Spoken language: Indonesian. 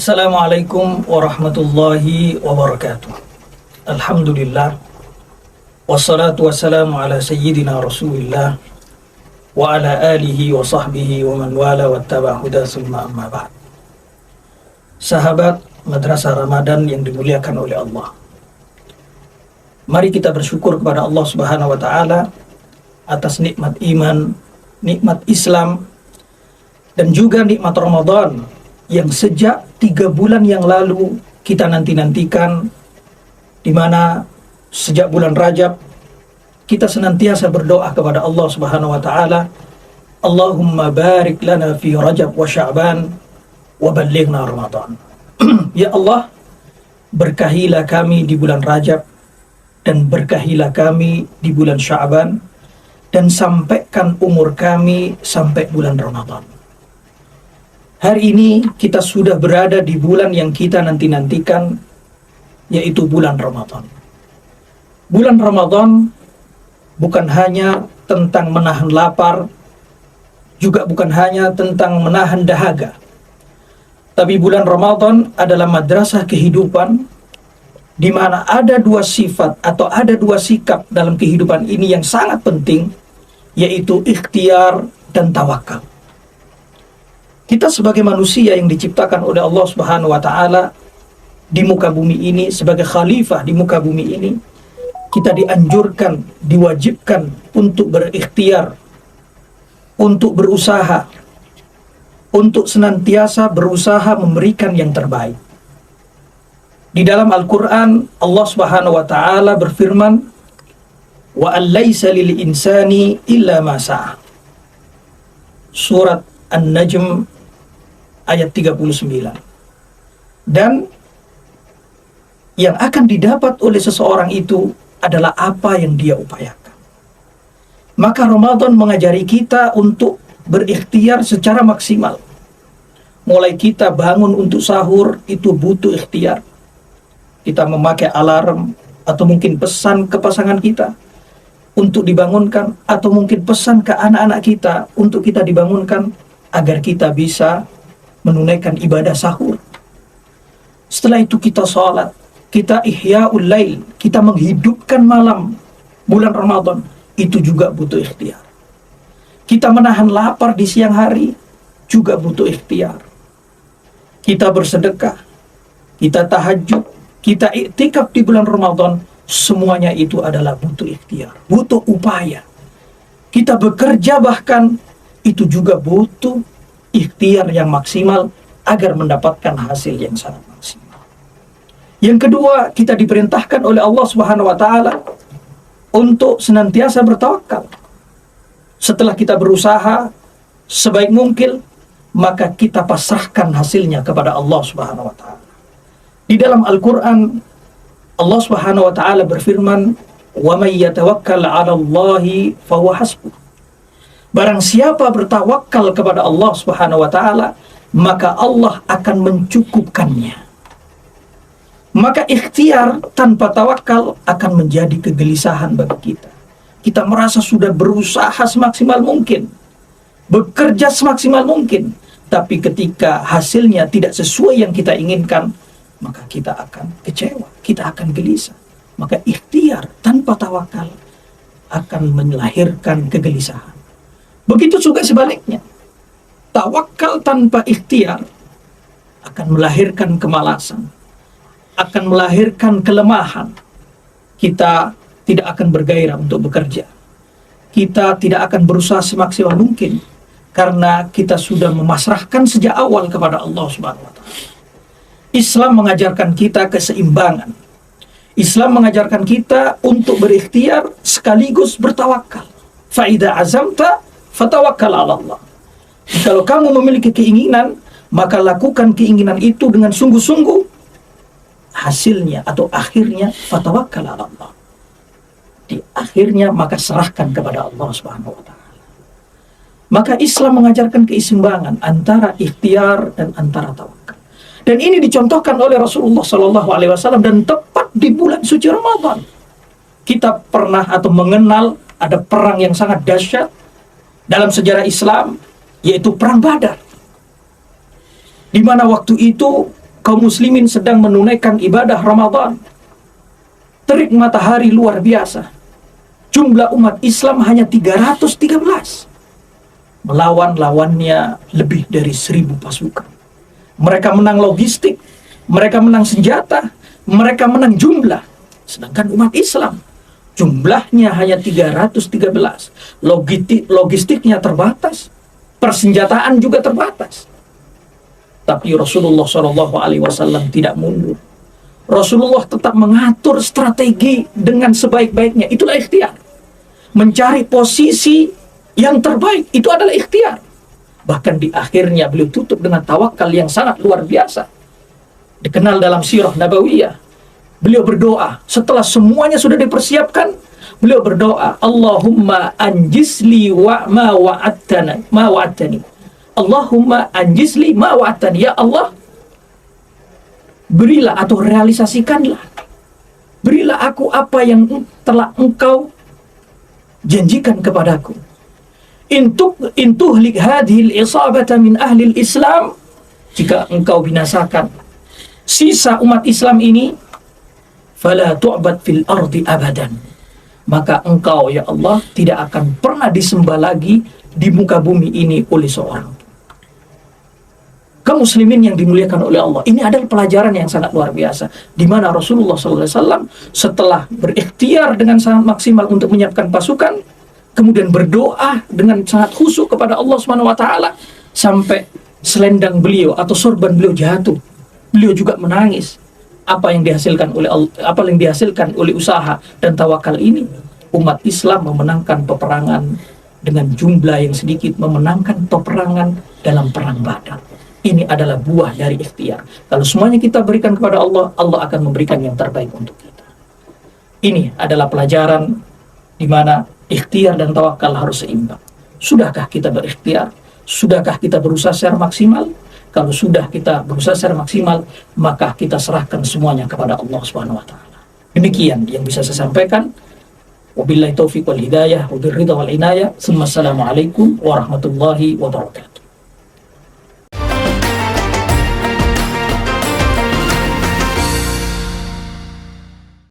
Assalamualaikum warahmatullahi wabarakatuh. Alhamdulillah. Wassalatu wassalamu ala sayyidina Rasulillah wa ala alihi wa sahbihi wa man wala wattaba huda summa amma ba'd. Sahabat Madrasah Ramadan yang dimuliakan oleh Allah, mari kita bersyukur kepada Allah Subhanahu wa taala atas nikmat iman, nikmat Islam, dan juga nikmat Ramadan yang sejak 3 bulan yang lalu kita nanti-nantikan, di mana sejak bulan Rajab kita senantiasa berdoa kepada Allah Subhanahu wa taala, Allahumma barik lana fi Rajab wa Sya'ban wa ballighna Ramadan. Ya Allah, berkahilah kami di bulan Rajab dan berkahilah kami di bulan Sya'ban, dan sampaikan umur kami sampai bulan Ramadan. Hari ini kita sudah berada di bulan yang kita nanti-nantikan, yaitu bulan Ramadan. Bulan Ramadan bukan hanya tentang menahan lapar, juga bukan hanya tentang menahan dahaga. Tapi bulan Ramadan adalah madrasah kehidupan, di mana ada 2 sifat atau ada 2 sikap dalam kehidupan ini yang sangat penting, yaitu ikhtiar dan tawakal. Kita sebagai manusia yang diciptakan oleh Allah Subhanahu wa taala di muka bumi ini, sebagai khalifah di muka bumi ini, kita dianjurkan, diwajibkan untuk berikhtiar, untuk berusaha, untuk senantiasa berusaha memberikan yang terbaik. Di dalam Al-Qur'an Allah Subhanahu wa taala berfirman, wa allaysa lil insani illa ma sa'a. Surat An-Najm ayat 39. Dan yang akan didapat oleh seseorang itu adalah apa yang dia upayakan. Maka Ramadan mengajari kita untuk berikhtiar secara maksimal. Mulai kita bangun untuk sahur itu butuh ikhtiar. Kita memakai alarm, atau mungkin pesan ke pasangan kita untuk dibangunkan, atau mungkin pesan ke anak-anak kita untuk kita dibangunkan agar kita bisa menunaikan ibadah sahur. Setelah itu kita sholat, kita ihya'ul lail, kita menghidupkan malam bulan Ramadan, itu juga butuh ikhtiar. Kita menahan lapar di siang hari juga butuh ikhtiar. Kita bersedekah, kita tahajud, kita iktikaf di bulan Ramadan, semuanya itu adalah butuh ikhtiar, butuh upaya. Kita bekerja bahkan itu juga butuh ikhtiar yang maksimal agar mendapatkan hasil yang sangat maksimal. Yang kedua, kita diperintahkan oleh Allah Subhanahu wa taala untuk senantiasa bertawakal. Setelah kita berusaha sebaik mungkin, maka kita pasrahkan hasilnya kepada Allah Subhanahu wa taala. Di dalam Al-Qur'an Allah Subhanahu wa taala berfirman, "Wa may yatawakkal 'ala Allahi fahuwa hasbuh." Barang siapa bertawakal kepada Allah Subhanahu wa taala, maka Allah akan mencukupkannya. Maka ikhtiar tanpa tawakal akan menjadi kegelisahan bagi kita. Kita merasa sudah berusaha semaksimal mungkin, bekerja semaksimal mungkin, tapi ketika hasilnya tidak sesuai yang kita inginkan, maka kita akan kecewa, kita akan gelisah. Maka ikhtiar tanpa tawakal akan melahirkan kegelisahan. Begitu juga sebaliknya. Tawakal tanpa ikhtiar akan melahirkan kemalasan, akan melahirkan kelemahan. Kita tidak akan bergairah untuk bekerja. Kita tidak akan berusaha semaksimal mungkin karena kita sudah memasrahkan sejak awal kepada Allah Subhanahu wa taala. Islam mengajarkan kita keseimbangan. Islam mengajarkan kita untuk berikhtiar sekaligus bertawakal. Fa idza azamta fatawakkal 'ala Allah. Kalau kamu memiliki keinginan, maka lakukan keinginan itu dengan sungguh-sungguh. Hasilnya atau akhirnya fatawakkal 'ala Allah. Di akhirnya maka serahkan kepada Allah Subhanahu wa taala. Maka Islam mengajarkan keseimbangan antara ikhtiar dan antara tawakal. Dan ini dicontohkan oleh Rasulullah SAW dan tepat di bulan suci Ramadan. Kita pernah atau mengenal ada perang yang sangat dahsyat dalam sejarah Islam, yaitu Perang Badar. Di mana waktu itu kaum muslimin sedang menunaikan ibadah Ramadan. Terik matahari luar biasa. Jumlah umat Islam hanya 313. Melawan lawannya lebih dari 1.000 pasukan. Mereka menang logistik, mereka menang senjata, mereka menang jumlah. Sedangkan umat Islam jumlahnya hanya 313. Logistiknya terbatas, persenjataan juga terbatas. Tapi Rasulullah SAW tidak mundur. Rasulullah tetap mengatur strategi dengan sebaik-baiknya. Itulah ikhtiar. Mencari posisi yang terbaik, itu adalah ikhtiar. Bahkan di akhirnya beliau tutup dengan tawakal yang sangat luar biasa. Dikenal dalam sirah Nabawiyah. Beliau berdoa, setelah semuanya sudah dipersiapkan, beliau berdoa, Allahumma anjisli wa ma wa'adtani. Allahumma anjisli ma wa'adtani. Ya Allah, berilah atau realisasikanlah. Berilah aku apa yang telah Engkau janjikan kepadaku. Intuhlik hadhil isabata min ahli Islam, jika Engkau binasakan sisa umat Islam ini, fala tu'bad fil ardi abadan, maka Engkau ya Allah tidak akan pernah disembah lagi di muka bumi ini oleh seorang. Kaum muslimin yang dimuliakan oleh Allah, ini adalah pelajaran yang sangat luar biasa, di mana Rasulullah SAW setelah berikhtiar dengan sangat maksimal untuk menyiapkan pasukan, kemudian berdoa dengan sangat khusyuk kepada Allah SWT, sampai selendang beliau atau sorban beliau jatuh. Beliau juga menangis. Apa yang dihasilkan oleh usaha dan tawakal ini, umat Islam memenangkan peperangan dengan jumlah yang sedikit, memenangkan peperangan dalam perang Badar. Ini adalah buah dari ikhtiar. Kalau semuanya kita berikan kepada Allah, Allah akan memberikan yang terbaik untuk kita. Ini adalah pelajaran di mana ikhtiar dan tawakal harus seimbang. Sudahkah kita berikhtiar? Sudahkah kita berusaha secara maksimal? Kalau sudah kita berusaha secara maksimal, maka kita serahkan semuanya kepada Allah Subhanahu wa taala. Demikian yang bisa saya sampaikan. Wabillahi taufiq wal hidayah, wabirridha wal inayah. Assalamualaikum warahmatullahi wabarakatuh.